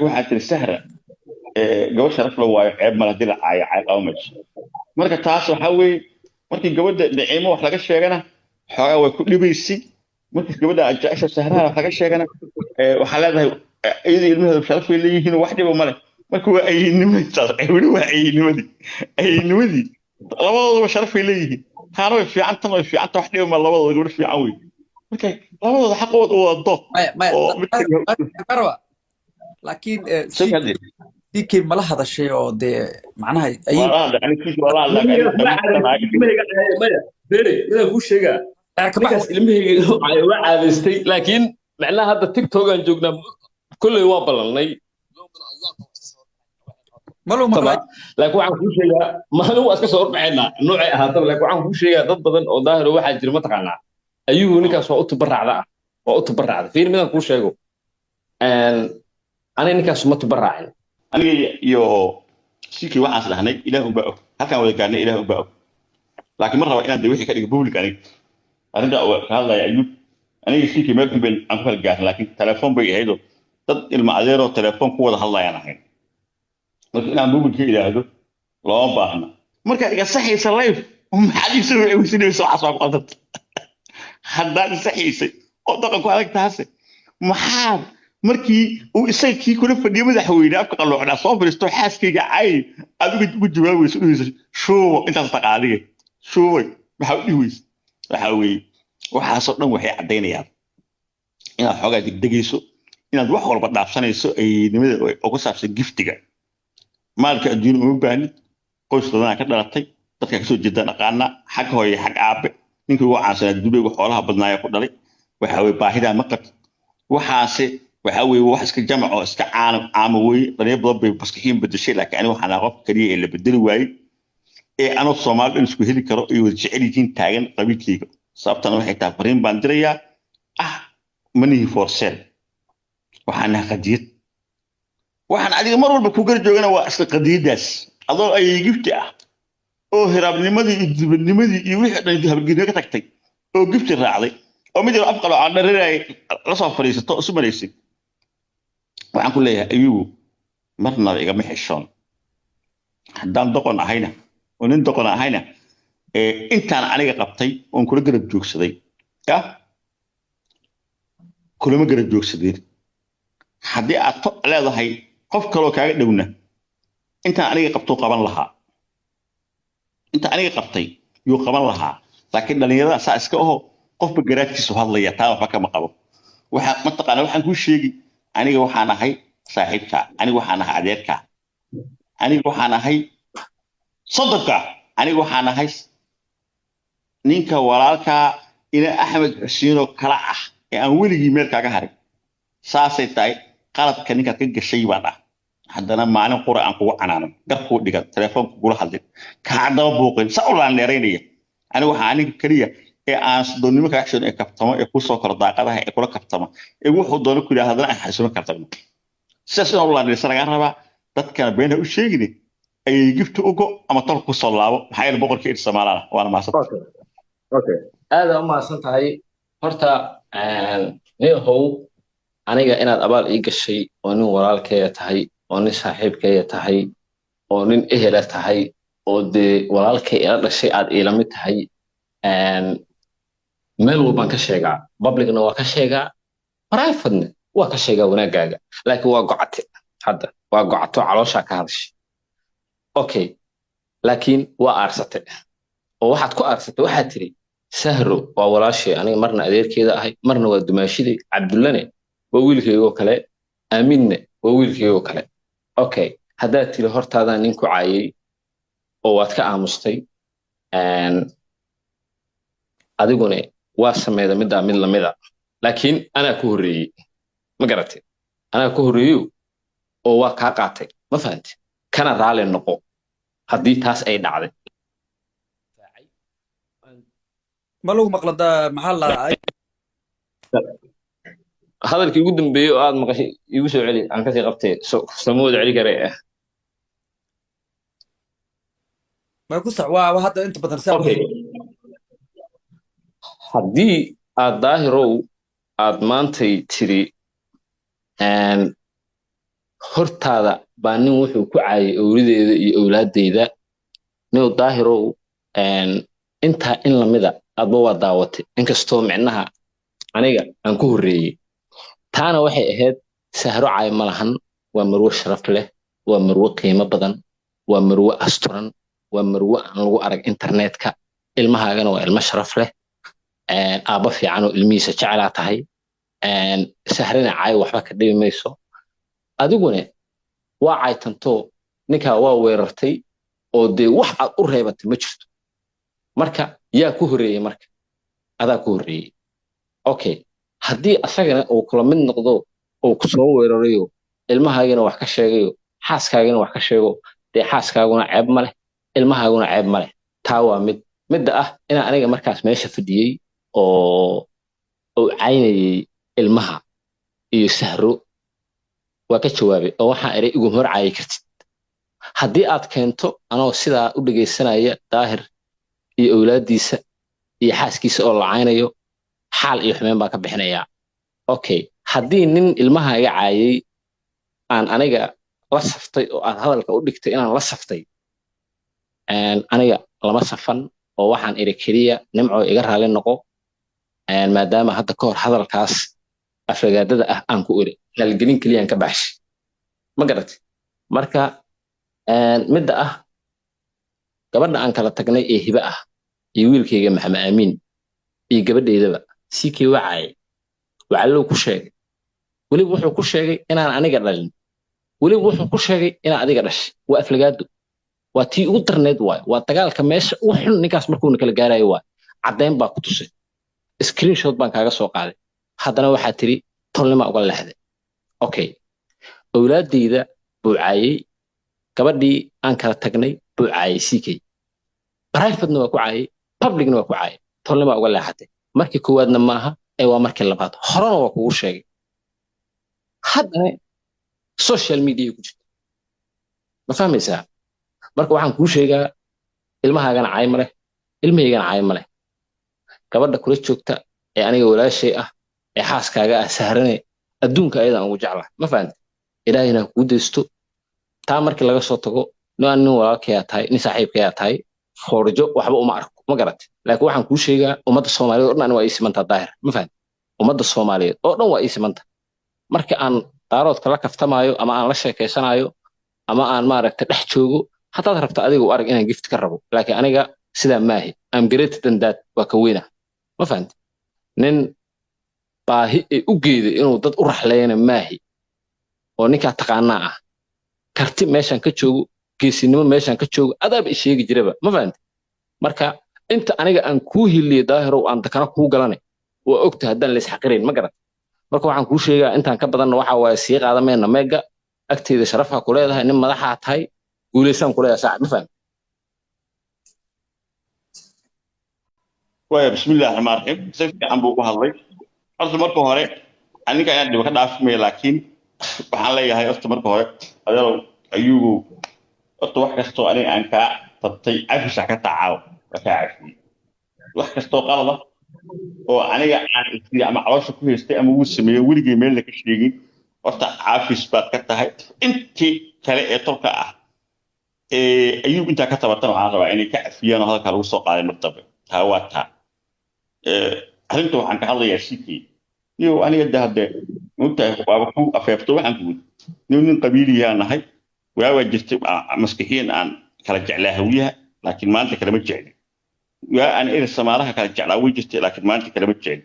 waxaa tiri sahra gabadh sharaf la waayo ceeb mala dila caaya caay qaba mayso marka taas waxaa weeye markii gabadha naciimo wax laga sheegana xoogaa way ku dhibaysay markii gabadha aad jecesha sahraha wax laga sheegana waxaa leedahay iyadii ilmaheedu sharaf bay leeyihiin wax dhiba male marka waa ayinimadii taas weli waa ayinimadii labadooduba sharaf bay leeyihiin taana way fiican tan way fiican ta wax dhiba male labadooda gabadh fiican wey marka labadooda xaqooda u wado oo mid marwa laakiin sikii mala hadashay oo dee macnaha ku sheegaa ilmahayga waa caadaystay laakiin macnaha hadda tiktok aan joognaa kulley waa ballanay laakiin waxaan kuu sheegaa maalin waa iska soo horbaxaynaa noocay ahaataba laakiin waxaan kuu sheegaa dad badan oo daahiro waxaa jira mataqaanaa ayuhu ninkaas waa u tabaracda fiir midaan kuu sheego aniga ninkaas ma tabaraacin aniga iyo sikii waxaas dhahnay ilaah unbaa og halkaan wada gaarnay ilaah unbaa og laakiin ma raba inaan de wixii ka dhigo public aniga arrinta ka hadlaya ayuub aniga sikii meel unbay aan ku kala gaarnay laakiin telefoon bay ahaydoo dad ilma adeeroo telefoon ku wada hadlayaan ahayn marka inaan public ka ilaahdo looma baahna markaad iga saxaysa live maxaad ii soo weysinayso waxaas waa ku qaldanta haddaad isaxaysay oo dhaqanku adag taase maxaad markii uu isaga kii kula fadhiyo madaxweyne afka qalloocnaa soo fadhiisto xaaskayga caay adiga ugu jawaabayso dhihayso shuubo intaas taqaadiga shuubay maxaa u dhihi weyse waxaa weeye waxaasoo dhan waxay caddaynayaan inaad xoogaa degdegayso inaad wax walba dhaafsanayso aynimmada oo ku saabsan giftiga maalka adduunya uma baahnid qoys badanaa ka dhalatay dadkaa kasoo jeedaan aqaana xag hooye xag aabe ninkii ugu caansanaa dubaygu xoolaha badnaaya ku dhalay waxaa weye baahidaa ma qabtid waxaase waxaa weeye wax iska jamac oo iska caama weye dhalinyar badan bay maskixiin bedeshay laakiin aniga waxaan ahaa qofka keliya ee la bedeli waayey ee anoo soomaali dhan isku heli karo ay wada jecel yihiin taagan qabiilkayga sababtana waxay tahay fariin baan dirayaa manihi for sale waxaan nahay qadiyad waxaan adiga mar walba ku gar joogana waa isla qadiyaddaas adoo ayay gifti ah oo hiraabnimadii iyo dibadnimadii iyo wixii dhan habargidnimo ka tagtay oo gifti raacday oo mid yar afqalo aan dhareeray la soo fadhiisato isu maraysay waxaan ku leeyahay ayugu marnaba igama xishoon haddaan doqon ahayna oo nin doqon ahayna intaan aniga qabtay oon kula garab joogsaday kulama garab joogsadeen haddii aad leedahay qof kaloo kaaga dhowna intaan aniga qabtuu qaban lahaa inta aniga qabtay yuu qaban lahaa laakiin dhalinyarada saa iska oho qofba garaadkiisu hadlaya taa waxba kama qabo mataqaana waxaan kuu sheegi aniga waxaan ahay saaxiibkaa aniga waxaan ahay adeerkaa aniga waxaan ahay sodonkaa aniga waxaan ahay ninka walaalkaa ina axmed xusiinoo kala ah ee aan weligii meel kaaga harin saasay tahay qaladka ninkaad ka gashay baan ah haddana maalin qura aan kugu canaanan garkuu dhigan telefoonka kugula hadlin kaa daba buuqin sa u laan dheeraynaya aniga waxaa aniga keliya ee aan doonnimo kaa xishoon ee kabtamo ee kusoo koro daaqadaha ee kula kabtama ee wuxuu doono ku yidhaha haddana aan xasuuman kartagno sidaas inaan u laandhirisa lagaa rabaa dadkana been ha u sheegine ayay gifti ugo ama tolka kusoo laabo maxaa yeele boqorkii idhi soomaalana waana mahadsanta aada u mahadsan tahay horta niyahow aniga inaad abaal ii gashay oo nin walaalkeeya tahay oo nin saaxiibkeeya tahay oo nin ehela tahay oo dee walaalkay ila dhashay aad iila mid tahay meel walbaan ka sheegaa publicna waa ka sheegaa privatena waa ka sheegaa wanaagaaga laakiin waa gocate hadda waa gocato calooshaa ka hadashay okay laakiin waa aarsate oo waxaad ku aarsatay waxaad tiri sahro waa walaashay aniga marna adeerkeeda ahay marna waa dumaashiday cabdullane waa wiilkaygoo kale aaminne waa wiilkaygoo kale okay haddaad tiri hortaadaan nin ku caayay oo waad ka aamustay adiguna waa sameeyda middaa mid lamida laakiin anaa ku horreeyey ma garatay anaa ku horreeyo oo waa kaa qaatay ma fahanti kana raali noqo haddii taas ay dhacday ma lagu maqladaa maxaa la hadalkii ugu dambeeyey oo aad maqashay igu soo celi aan kasii qabtay sama wada celi kare ma ku sax waa hadda inta badan saa haddii aad daahirow aad maantay tiri hortaada baa nin wuxuu ku caayay owladeeda iyo owlaadeyda nin daahirow intaa in lamida adba waa daawatay inkastoo micnaha aniga aan ku horreeyey taana waxay ahayd sahro caay ma lahan waa marwo sharaf leh waa marwo qiimo badan waa marwo asturan waa marwo aan lagu arag internetka ilmahaagana waa ilmo sharaf leh aabba fiican oo ilmihiisa jecelaa tahay sahrina caay waxba ka dhibi mayso adiguna waa caytantoo ninkaa waa weerartay oo dee wax aad u reebatay ma jirto marka yaa ku horreeyey marka adaa ku horreeyey okay haddii asagana uu kula mid noqdo oo ku soo weerarayo ilmahaagana wax ka sheegayo xaaskaagana wax ka sheego dee xaaskaaguna ceeb ma leh ilmahaaguna ceeb ma leh taa waa midda ah inaan aniga markaas meesha fadhiyey oo caynayay ilmaha iyo sahro waa ka jawaabay oo waxaan eray iguma hor caayi kartid haddii aad keento anoo sidaa u dhegaysanaya daahir iyo owlaadiisa iyo xaaskiisa oo la caynayo xaal iyo xumeen baan ka bixinayaa okay haddii nin ilmaha iga caayay aan aniga la saftay oo aad hadalka u dhigtay inaan la saftay aniga lama safan oo waxaan iri keliya nimco iga raali noqo maadaama hadda ka hor hadalkaas afragaadada ah aan ku iri halgelin keliyaan ka baxshay ma garatay marka midda ah gabadha aan kala tagnay ee hibe ah iyo wiilkayga maxamed aamiin iyo gabadheydaba sikii wacaayay wacallow ku sheegay weliba wuxuu ku sheegay inaan aniga dhalin weliba wuxuu ku sheegay inaan adiga dhashay waa aflagaado waa tii ugu darneed waay waa dagaalka meesha u xun ninkaas markuuna kala gaarayo waay caddayn baa ku tusay screenshot baan kaaga soo qaaday haddana waxaa tiri tolnima uga leexday okay owlaadeyda buu caayay gabadhii aan kala tagnay buu caayay sikay privatena waa ku caayay publicna waa ku caayay tolnima uga leexatay markii koowaadna maaha ee waa markii labaad horena waa kugu sheegay haddana social media ku jirta ma fahmaysaa marka waxaan kuu sheegaa ilmahaagana caay ma leh ilmahaygana caay ma leh gabadha kula joogta ee aniga walaashay ah ee xaaskaaga ah sahrane adduunka ayadaan ugu jeclaa ma fahanta ilaahayna kuu daysto taa markii laga soo tago nin walaalkayaa tahay nin saaxiibkayaa tahay forjo waxba uma arko ma garatay laakiin waxaan kuu sheegaa ummadda soomaaliyeed oo dhan waa ii simantaa daahir ma fahanta ummadda soomaaliyeed oo dhan waa ii simanta marka aan daaroodka la kaftamaayo ama aan la sheekaysanayo ama aan maaragta dhex joogo haddaad rabta adiga u arag inaan gift ka rabo laakiin aniga sidaa maahi am greater than that waa ka weyna ma fahanta nin baahi ee u geeday inuu dad u raxleeyana maahi oo ninkaa taqaanaa ah karti meeshaan ka joogo geesinimo meeshaan ka joogo adaaba isheegi jiraba ma fahanta marka inta aniga aan kuu hiliyo daahirow aan dakana kuu galanay waa ogta haddaan la isxaqirayn ma garan marka waxaan kuu sheegaa intaan ka badanna waxa waaye sii qaadamayna meega agteeda sharafaa ku leedahay nin madaxaa tahay guulaysaan ku leedahay saacad ma fahanta waaya bismillahi raxmaan raxiim si fiican buu u hadlay horta marka hore aniga ayaan dhiba ka dhaafimaya laakiin waxaan leeyahay horta marka hore adeerow ayugu horta wax kastoo aniga aan kaa tabtay cafisa ka tacaawo waa kaa cafiyey wax kastoo qalada oo aniga aan isiri ama caloosha ku haystay ama wuu sameeyey weligay meel laga sheegin horta caafis baad ka tahay intii kale ee tolka ah ayugu intaa ka tabatan waxaan rabaa inay ka cafiyaan oo hadalka lagu soo qaaday martaba taa waa taa arrinta waxaan ka hadlayaa sikii niyow aniga de haddee mogtahay waaba ku afeefto waxaan ku wudi niyow nin qabiiliyaa nahay waa jirtay maskixiin aan kala jeclaa hawiyaha laakiin maanta kalama jecli waa aan eri samaalaha kala jeclaa way jirtay laakiin maanta kalama jecli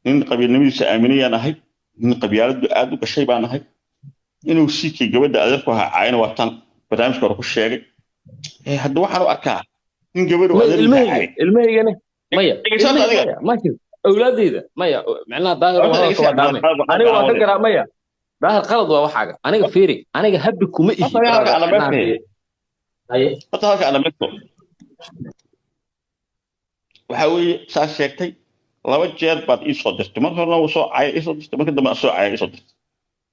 nin qabiilnimadiisa aaminayaa nahay nin qabyaaladu aad u gashay baa nahay inuu sikii gabadha adeerku ahaa caayana waa tan barnaamijka hore ku sheegay hadda waxaan u arkaa nin gabadhu ilmahaygana maya maya awlaadeyda maya macnaha daahir waa dhaamay aniga waa ka garaa maya daahir qalad waa waxaaga aniga fiiri aniga habbi kuma ihi horta halka ana meto waxa weeye saa sheegtay laba jeer baad ii soo dirtay mar horena wuu soo caaya ii soo dirtay marka dambe soo caaya ii soo dirtay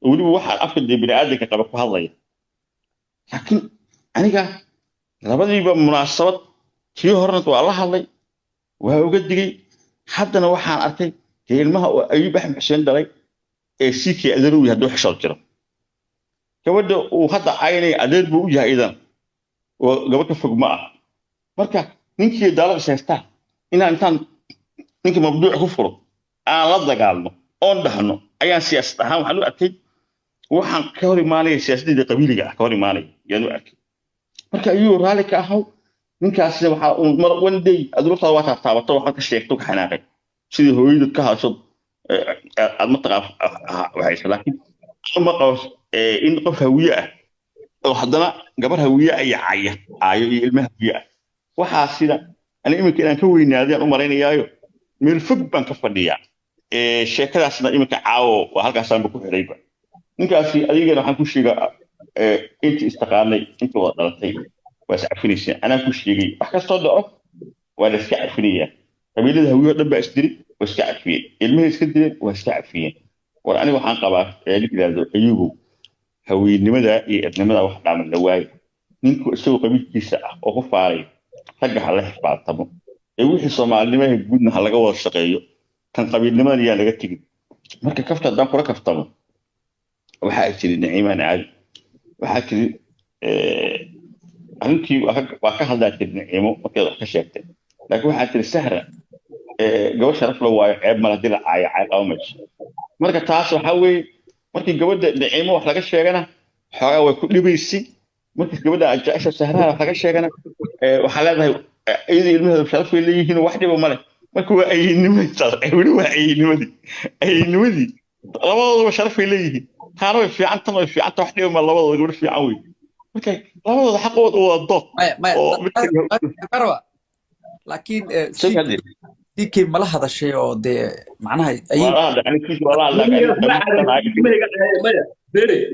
weliba waxaan afka dee bini'aadanka qaba ku hadlaya laakiin aniga labadiiba munaasabad tii horena waa la hadlay waa uga digay haddana waxaan arkay dee ilmaha oo ayuub axmed xuseen dhalay ee sikii adarowi hadduu xishood jiro gabadha uu hadda caynay adeer buu u yahay idan oo gabadh ka fog ma ah marka ninkii daalada sheestaa intaan ninkii mabduuc ku furo aan la dagaalno oon dhahno ayaan siyaasad ahaan waxaan u arkay waxaan ka hor imaanaya siyaasadda qabiiliga ah ka hor imaanaya yaan u arkay marka ayuu raali ka ahaw ninkaasna waxa uu mar one day adurta waa taabtaabto waxa ka sheegto ka xanaaqay sidii hooyadu ka hadasho aad ma taqaan waxay laakiin ma qaws in qof hawiye ah oo haddana gabar hawiye ay caayo iyo ilmaha hawiye ah waxaa sida ani iminka inaan ka weynaaday aan u maraynayaayo meel fog baan ka fadhiyaa sheekadaasna iminka caawo waa halkaasaanba ku xidhayba ninkaasi adigana waxaan ku sheegaa intii istaqaanay intii wada dhalatay waa is cafinaysaa anaa ku sheegay wax kastoo dhaco waa la iska cafinayaa qabiilada hawiye oo dhan baa isdiri waa iska cafiyeen ilmahay iska direen waa iska cafiyeen war aniga waxaan qabaa la yidhaahdo ayugu haweennimada iyo ednimada wax dhaaman la waayo ninku isagoo qabiilkiisa ah oo ku faaray ragga ha la xifaatamo ee wixii soomaalinimada guudna ha laga wada shaqeeyo kan qabiilnimadan yaa laga tegin marka kafta haddaan kula kaftamo waxaa jiri naciimaan caadi waxaa jiri arrintii waa ka hadlaa jiri naciimo markeed wax ka sheegtay laakiin waxaa jiri sahra gabadh sharaf la waayo ceeb mala dila caayo caay qaba mayso marka taas waxaa weeye markii gabadha naciimo wax laga sheegana xoogaa way ku dhibaysay markii gabadha jecesha sahraha wax laga sheegana waxaa leedahay iyada ilmaheedu sharaf way leeyihiin wax dhiba male marka waa weli waa ayinimadii labadooduba sharaf way leeyihiin taana way fiican tan way fiican wax dhiba ma labadooda gabadh fiican wey marka labadooda xaqooda waa dood oo laakiin diikay mala hadashay oo dee macnaha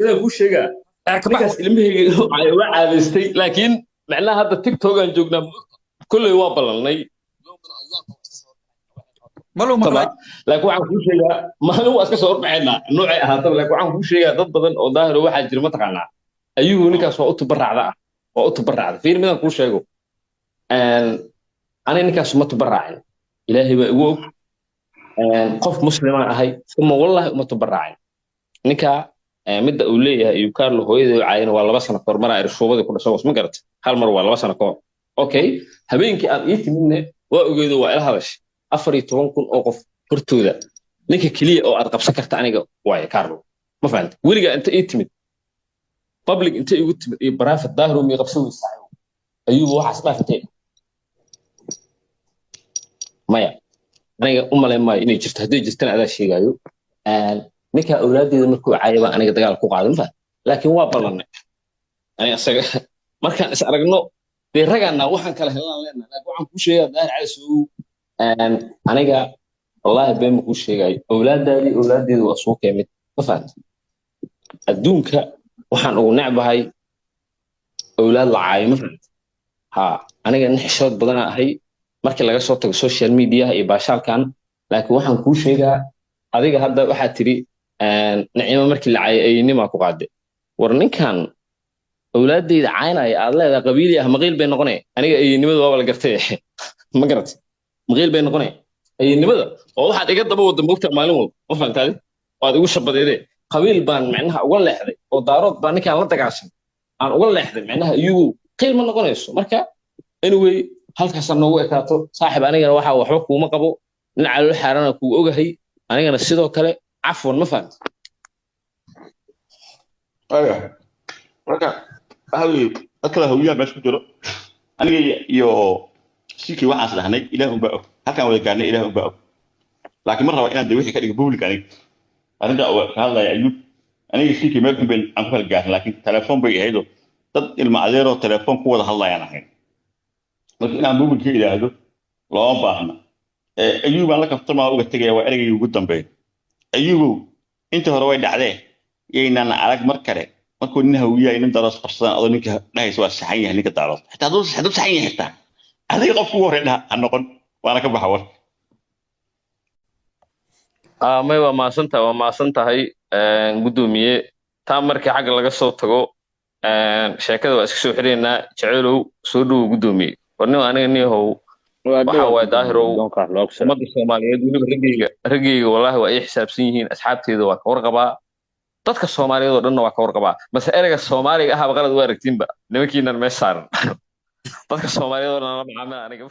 inaan kuu sheegaa ninkaas ilmahayga waa caadaystay laakiin macnaha hadda tiktok aan joognaa kolley waa ballanay laakiin waxaan kuu sheegaa maalin waa iska soo horbaxaynaa noocay ahaataba laakiin waxaan kuu sheegaa dad badan oo daahiro waxaa jira mataqaanaa ayugu ninkaas waa u tubaracda ah waa u tubaracda fiir midaan kuu sheego aniga ninkaas ma tubaraacin ilaahay baa igu og qof muslimaan ahay uma wallahi uma tubaraacin ninka midda uu leeyahay iyo kaarlo hooyadii caayina waa 2 sano kahor maraa irshuubadii ku dhashay ma garata hal mar waa 2 sano kahor okay habeenkii aad ii timidne waa ogeedo waa ila hadashay 14,000 oo qof hortooda ninka kaliya oo aad qabsan karta aniga waaye kaarlo ma fahanti weliga inta ii timid public inta igu timid iyo private daahiro mi qabsan weysaa ayuu waxaas dhaaftay maya aniga u malayn maayo inay jirto haddii jirtana adaa sheegayo ninka awlaadeeda markuu caayaba aniga dagaal ku qaadan fa laakiin waa ballanay aniga asaga markaan is aragno dee ragana waxaan kala helaan leenahay laakiin waxaan kuu sheegaa daahir cali soo aniga wallahi been ma kuu sheegayo awlaadeedu waa soo keemid ma fahanti adduunka waxaan ugu necbahay awlaad la caayo ma fahanti ha aniga nin xishood badan ahay markii laga soo tago social media iyo baashaalkan laakiin waxaan kuu sheegaa adiga hadda waxaa tiri naciimo markii la caayay aynima ku qaade war ninkan awlaadeyda caynaya aad leedahay qabiili ah maqiil bay noqonay aniga aynimada waa la gartay ma garat maqiil bay noqonay aynimada oo waxaad iga daba wada moogta maalin walba ma fahantaade waad igu shabadeede qabiil baan macnaha uga leexday oo daarood baan ninkan la dagaashan aan uga leexday macnaha iyagu qiil ma noqonayso marka anyway halkaas noogu ekaato saaxiib anigana waxa waxba kuuma qabo dhinaca loo xaarana kuu ogahay anigana sidoo kale cafwan ma fahanti marka dadkala hawiyaha meesha ku jiro aniga iyo sikii waxaas dhahnay ilaah unbaa og halkaan wada gaarnay ilaah unbaa og laakiin ma raba inaan de wixii ka dhigo public aniga arrinta ka hadlaya ayub aniga sikii meel xunbeen aan ku kala gaarnay laakiin telefoon bay ahaydoo dad ilma adeeroo telefoon ku wada hadlayaan ahayn marka inaan public ka idhaahdo looma baahna ayub aan la kaftamaa uga tegaya waa eragay ugu dambeeya ayubow inta hore way dhacdee yaynaan arag mar kale markuu nin hawiyaha nin daroos qabsadaan adoo ninka dhahaysa waa saxan yahay ninka daroos xitaa hadduu saxan yahay xitaa adiga qofku ugu horey ha noqon waana ka baxa war may waa maasan tahay gudoomiye taa markii xagga laga soo tago sheekada waa iska soo xiriirnaa jeceelow soo dhow gudoomiye warnimo aniga niyahow waxa waa daahirow ummadda Soomaaliyeed weliba ragayga wallahi waa ay xisaabsan yihiin asxaabteeda waa ka warqabaa dadka Soomaaliyeed oo dhanna waa ka warqabaa bas ereyga Soomaaliga ah qalad u aragtiinba nimankiinan meesha saaran dadka Soomaaliyeed oo dhan la macaamil aniga